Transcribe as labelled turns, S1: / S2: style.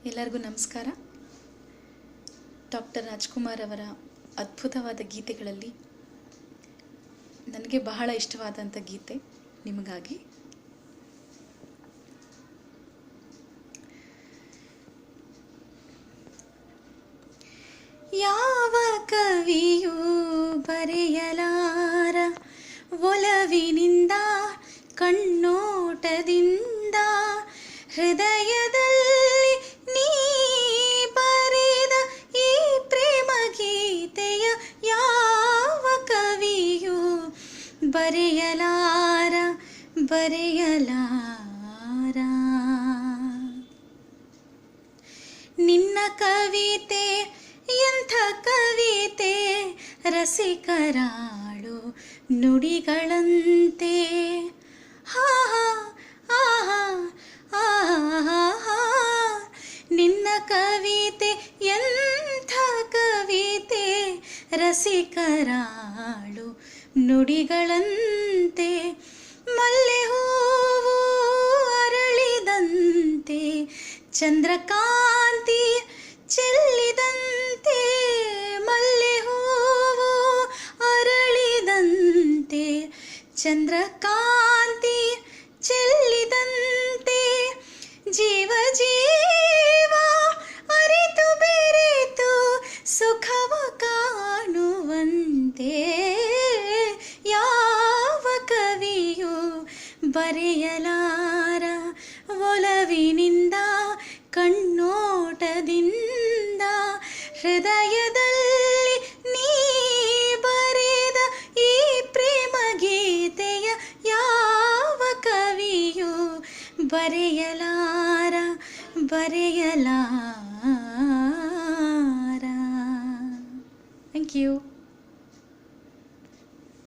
S1: ಎಲ್ಲರಿಗೂ ನಮಸ್ಕಾರ. ಡಾಕ್ಟರ್ ರಾಜ್ಕುಮಾರ್ ಅವರ ಅದ್ಭುತವಾದ ಗೀತೆಗಳಲ್ಲಿ ನನಗೆ ಬಹಳ ಇಷ್ಟವಾದಂಥ ಗೀತೆ ನಿಮಗಾಗಿ. ಯಾವ ಕವಿಯೂ ಬರೆಯಲಾರ ಒಲವಿನಿಂದ ಕಣ್ಣೋಟದಿಂದ ಹೃದಯದಲ್ಲಿ ನೀ ಬರೆದ ಈ ಪ್ರೇಮ ಗೀತೆಯ ಯಾವ ಕವಿಯೂ ಬರೆಯಲಾರ ನಿನ್ನ ಕವಿತೆ ಎಂಥ ಕವಿತೆ, ರಸಿಕರಾಳು ನುಡಿಗಳಂತೆ. ಹಾ ಆಹಾ ಆಹಾ, ನಿನ್ನ ಕವಿತೆ ಎಂಥ ಕವಿತೆ, ರಸಿಕರಾಳು ನುಡಿಗಳಂತೆ. ಮಲ್ಲೆ ಹೂವು ಅರಳಿದಂತೆ, ಚಂದ್ರಕಾಂತಿ ಚೆಲ್ಲಿದಂತೆ. ಮಲ್ಲೆ ಹೂವು ಅರಳಿದಂತೆ, ಚಂದ್ರಕಾಂತಿ ಚೆಲ್ಲಿದಂತೆ. ಜೀವ ಜೀವ ಅರಿತು ಬೆರೆತು ಸುಖವ ಕಾಣುವಂತೆ ಯಾವ ಕವಿಯೂ ಬರೆಯಲಾರ ಒಲವಿನಿಂದ ಕಣ್ಣೋಟದಿಂದ ಹೃದಯದಲ್ಲಿ ನೀ ಬರೆದ ಈ ಪ್ರೇಮ ಗೀತೆಯ ಯಾವ ಕವಿಯೂ ಬರೆಯಲಾರ. Thank you.